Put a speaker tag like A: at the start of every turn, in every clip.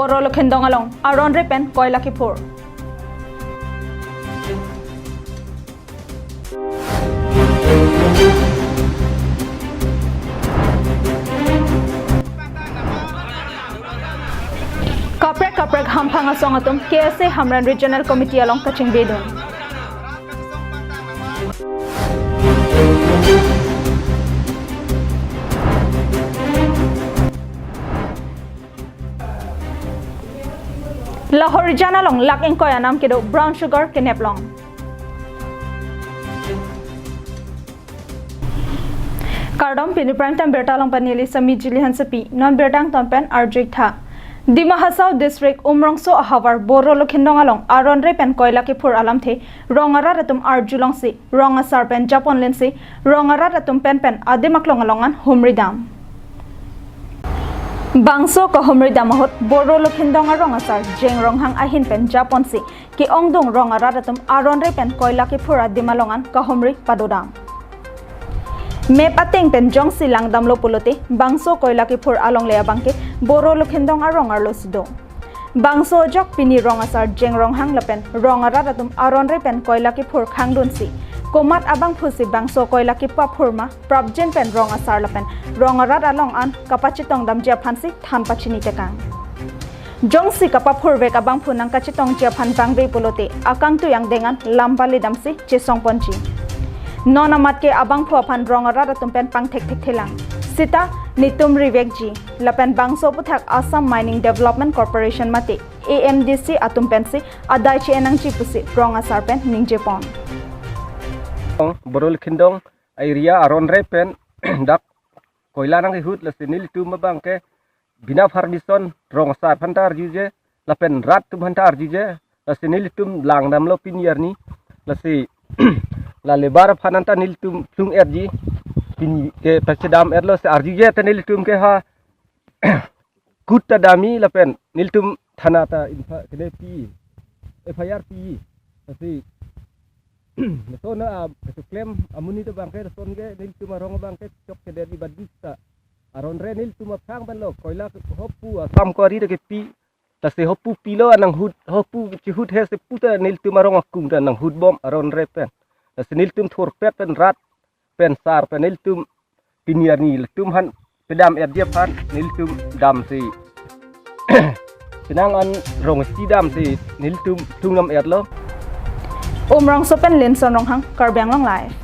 A: Boro Lokhendong along Aron Repen Koilakipur. Kaprek hampang asong atum KSA Hamran Regional Committee along Kaching Bedun. Lahore jana long lak engkoy anam kedo brown sugar kenep long. Kardom pini prime time berta long panili sami jilihan sepi non bertang tompen arjik tha. Dima Hasau District Umrongso Ahawar Boro Lokhendong along Aron Repen Koilakipur alam the Rongara ratum Arjulong si Ronga Sarpen Japon Lensi Rongara ratum pen Ademaklong alongan Humridam Bangso ko Humridam hot Boro Lokhendong Ronga Sar Jeng Ronghang Ahin pen Japon si Ki Ongdong Rongara ratum Aron Repen Koilakipur Adimalongan ka Humri Padodam Mep ateng pen jong silang damlo pulote bangso Koilakipur along lea bangke Boro Lokhendong arong arlo sido bangso jok pini rong asar jeng rong hang lapen rong aradatum Aron Repen Koilakipur khangdun si komat abang phusi bangso Koilakipur ma prabjen pen rong asar lapen rong arad along an kapachitong damjia phansi than pachini tekang jong si kapapur vek abang phunang kachitong jia phan bangbe pulote akang tu yang dengan lambali damsi chesong ponchi non amat ke abang phu aphan rong ara tumpen pang thek thelang sita nitum rivekji lapen bangso puthak Assam Mining Development Corporation mate AMDC atumpen si adai che enang chi pusi rong asarpen ningjepon
B: Boro Lokhendong area Aron Repen dak koila nang hut la sinil tu mabang ke bina fardison rong asar phantar juje lapen rat tu phantar juje la sinil tum lang dam lo pinier ni la si la lebar phananta nil tum tung erji pin ke pachedam erlo se arji je ta nil tum ke ha kutta dami lapen nil tum thanata infa kene pi FIR pi si so na to claim amuni to bangke son ge nil tum rong bangke chok ke der di badista Aron re nil tum phang ban lo koila hoppu sam kori de ke pi ta se hoppu pilo anang hut hoppu chi hut he se puta nil tum rong akung ta nang hut bom Aron re pen senil tum thor pet pen rat pen sar penil tum pinier ni tum han pedam dia phan nil tum dam si pinang an rong si dam si nil tum tungam lo
A: Umrong sopen lenson rong hang karbang long live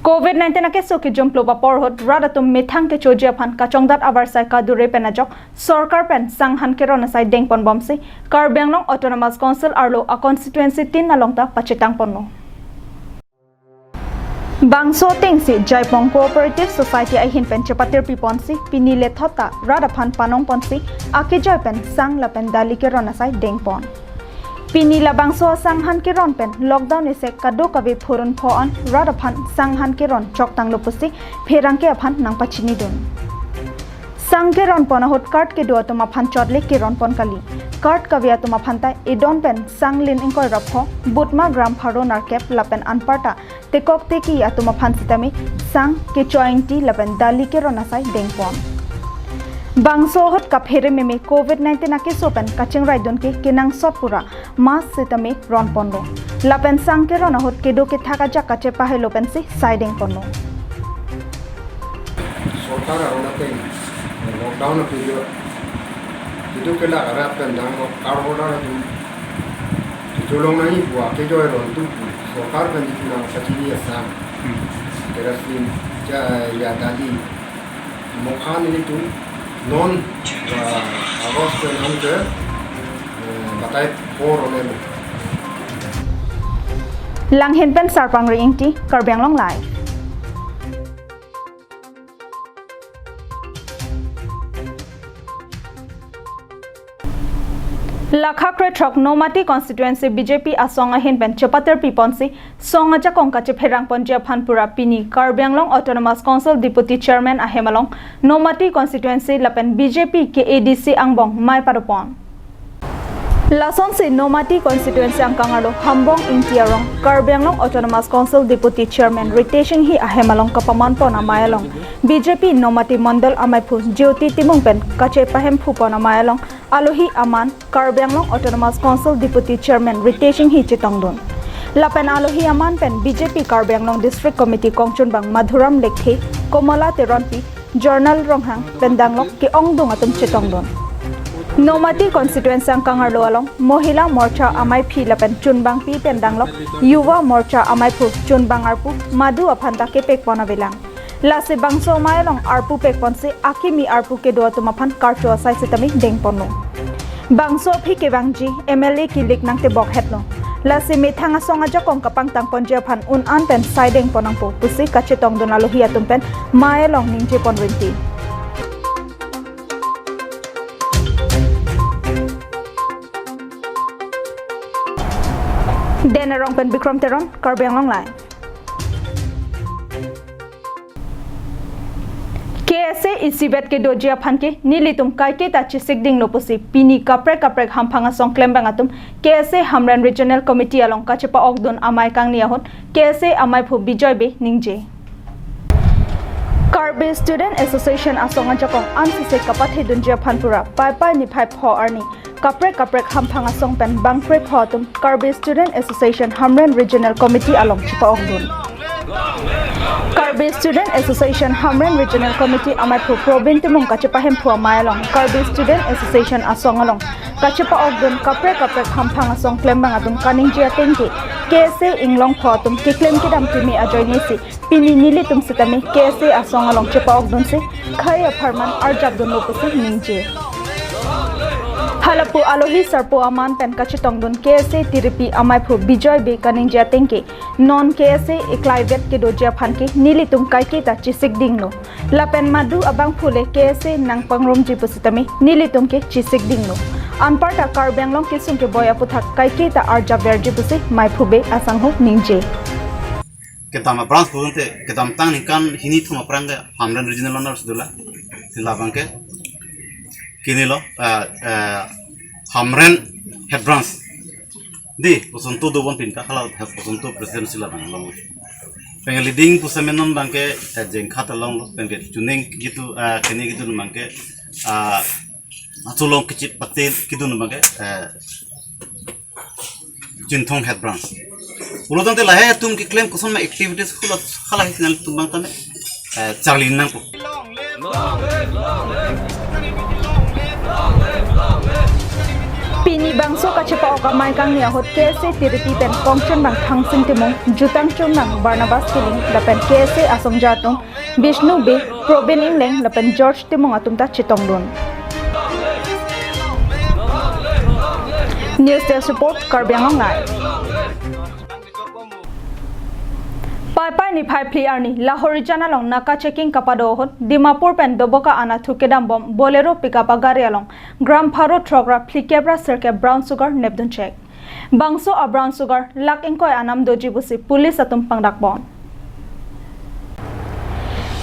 A: COVID-19 ke so ke jomplo ba por hot rada tum mithang ke chojia phan ka chongdat abar sai ka dure pen ajok sarkar pen sanghan ke ron sai deng pon bom se Karbang long autonomous council arlo a constituency 3 along ta pachitang ponno bangso teng si Jaipong Cooperative Society ai hin pen chapatir pipon si pinile thota rada phan panong pon si ake joy pen sang la pen dali ke ron sai deng pon Pinila bangso sanghan ke ron pen lockdown ise kado kabe phurun phoan rada phan sanghan ke ron choktang lopusi pherang ke aphan nang pachini dun sang ke ron pona hot card ke do tuma phan chodle ke ron pon kali card kavia tuma phan ta edon pen sanglin ingkoi rapho butma gram pharo nar kep lapen anparta tekok te ki atuma phan sitami sang ke chointi lapen dali ke ron asai dengpon Bangso hot kaphere meme COVID-19 ake sopen kaching raidon ke kinang sotpura mas sitame ron pondo lapen sang ke ron hot kedo ke thaka ja kache pahelo pen si siding pondo
C: Sorkar arona ke lockdown period itu ke la arap pen dang karboda tu tolong nahi bua ke joy ron tu sorkar pen kinang sachini asam terasin ya dali mokhan ini tu non August nanti batai por oleh
A: Langhin pen sarpang ring ti Karbang long live Lakhakre Trok Nomati constituency BJP asonga hin pen chapater piponsi songa jakongka chepherang ponjia phanpura pini Karbang long autonomous council deputy chairman ahemalong Nomati constituency lapen BJP ke ADC angbong mai parupon Lasonsi Nomati constituency ang kangalo Hambong Intiarong Karbi Anglong Autonomous Council Deputy Chairman Riteshing hi ahemalong kapamanpo na mayalong BJP Nomati Mandal Amaipu Jyoti Timungpen kache pahem phupo na mayalong Alohi Aman Karbi Anglong Autonomous Council Deputy Chairman Riteshing hi chitongdon Lapen Alohi Aman pen BJP Karbi Anglong District Committee Kongchunbang Madhuram Lekhe Komala Teronpi Journal Ronghang Pendanglok ki ongdong atum chitongdon Nomati constituency ang kangarlo along Mohila Morcha Amai Phi Lapen Chunbang Pi Pendanglok Yuwa Morcha Amai Phu Chunbang Arpu Madu Aphanta ke pekpona bilang Lase bangso mayalong Arpu pekponse Akimi Arpu ke doa tumapan karcho asai sitami dengpono Bangso Phi ke bangji MLA kilik nang te bok hetno Lase methanga songa jakong kapang tang ponje phan un an pen sideng ponang po pusi kachetong donalo hiatum pen mayalong ningje ponwenti Denarong pen Bikram Teron, Karbi Anglong Lai. KSA isibet ke dojia phanke nilitum kaike ta chisigding lopusi pini kaprek hamphanga song klembang atum KSA Hamran Regional Committee along kachepa ogdon amai kang niahon KSA amai phu bijoy be ningje. Karbi Student Association asonga jakong ansise kapathe dunjia phanpura pai ni phai pho arni Kaprek hamphanga songpen bangpre photum Karbi Student Association Hamran Regional Committee along chipa ogdun Karbi Student Association Hamran Regional Committee amai phu probin timung kachepa hemphu amayalong Karbi Student Association asong along kachepa ogdun kaprek hamphanga song klembang atum kaningjia tengki KSA inglong photum kiklem kidam kimi ajoinisi pini nilitum sitami KSA asong along chipa ogdun se khaya pharman arjabdun lopusi ningje Halapu Alohi Sarpo Aman pen kachitongdon KSA Tiripi Amai Phu Bijoy Be Kaningjia Tengke non KSA Eklaivet ke dojia phanke nilitum kaike ta chisik dinglo Lapen Madu abang phule KSA nang pangrom jipusitami nilitum ke chisik dinglo Anparta Karbi Anglong kisung ke boya puthak kaike ta arja verji pusi mai phube asangho ningje
D: Ketama branch purunte ketam tang nikan hini thuma pranga Hamran Regional Honors dula silabangke kinilo Hamran head branch di usuntu do bon pinta hala usuntu president silabang long pengen leading pusamenon bangke jengkhat long pengen tuning gitu kini gitu bangke atulong kecil patel gitu bangke jintong head branch ulo tante lahe tum ki claim kusun ma activities khula khala hisnal tum bang tane charli nang ko Pini bangso kachepa oka mai kang nia hot KSA Tiripi pen kongchen bang thangsing timong jutang chung nang Barnabas Kiling lapen KSA asong jatong Vishnu Be Probin Ingleng lapen George timong atumta chitongdon News Desk Report Karbi Anglong Lai Pai ni phai pli arni Lahore janalong naka checking kapado hon Dimapur pen doboka ana thukedam bom bolero pickup agari along gram pharo trogra plikebra cirke brown sugar nebdun check bangso a brown sugar lak engkoi anam doji busi police atum pangdak bon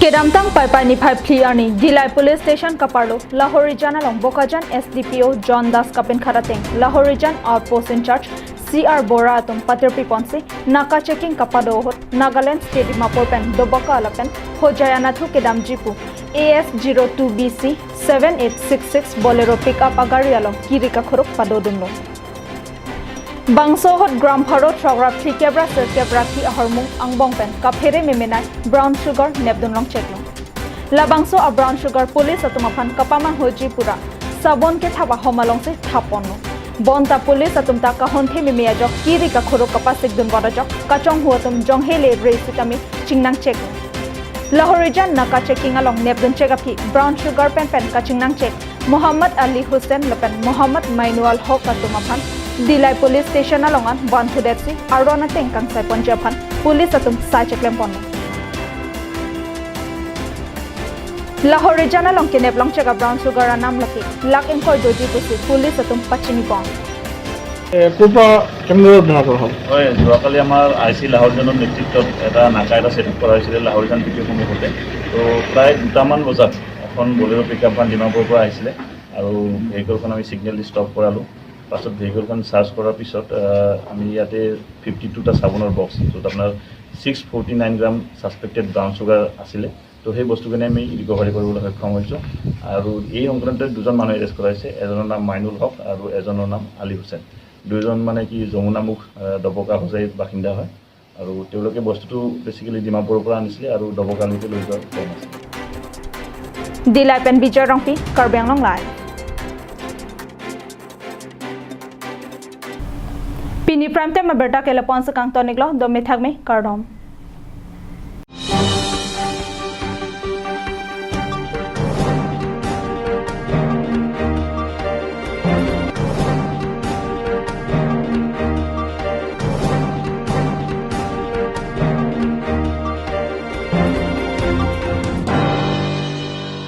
D: Kedamtang pai ni phai pli arni Dilai police station kaparlo Lahore janalong bokajan SDPO John Das kapin kharateng Lahore jan outpost in charge CR Bora atum Patirpi Ponce naka checking kapado hot Nagaland State Dimapur pen doboka alapen hojayana thu kedam jipu AS02BC 7866 bolero pickup agari along kirika khuruk padodunlo bangso hot gram pharo trogra thikebra cirkebra ki ahormung angbong pen kaphere memenai brown sugar nebdunlong checklong la bangso a brown sugar police atumaphan kapaman hoji pura sabon ke thaba homalong se thapono Bonta police atumta kahon themi me ajok kiri ka khoro kapasik dun barajok kachong huatum jong hele resitami chingnang check Lahore jan naka checking along nebdun check api brown sugar pen kachingnang check Muhammad Ali Hussein lapen Muhammad Mainual Hok atumaphan Dilai police station alongan bantu depsi arona tengkang sai ponjaphan police atum sai check lempon Lahore jana long kinep long chega brown sugar anam laki lak engkoi doji pusi police atum pachini pon
E: Kupa kemno dina ko hol
F: হয় যোৱাকালি আমাৰ আইচি লাহোৰজনৰ নেতৃত্বত এটা নাকা এটা ছেট কৰা হৈছিলে লাহোৰজন পিকে সন্মুখতে তো প্ৰায় 2টামান বজাত এখন বলেৰো পিকআপ ভান ডিমাপুৰৰ পৰা আহিছিলে আৰু ভেহিকলখন আমি সিগনেল দি ষ্টপ কৰালোঁ পাছত ভেহিকলখন চাৰ্জ কৰাৰ পিছত আমি ইয়াতে 52টা চাবোনৰ বক্স য'ত আপোনাৰ 649 গ্ৰাম ছাছপেক্টেড ব্ৰাউন চুগাৰ আছিলে তো সেই বস্তুখিনি আমি ৰিকভাৰী কৰিবলৈ সক্ষম হৈছোঁ আৰু এই সংক্ৰান্তত দুজন মানুহ এৰেষ্ট কৰা হৈছে এজনৰ নাম মাইনুল হক আৰু এজনৰ নাম আলী হুছেইন দুজন মানে কি যমুনামুখ ডবকা হোজাইৰ বাসিন্দা হয় আৰু তেওঁলোকে বস্তুটো বেছিকেলি ডিমাপুৰৰ পৰা আনিছিলে আৰু ডবকালৈকে লৈ যোৱাৰ প্লেন আছিলে
A: Dilai pen Bijay Rongpi, Karbi Anglong Live. Pini Prime Time Berta Kelepon Sekang Toniklo, Domithagme, Kardom.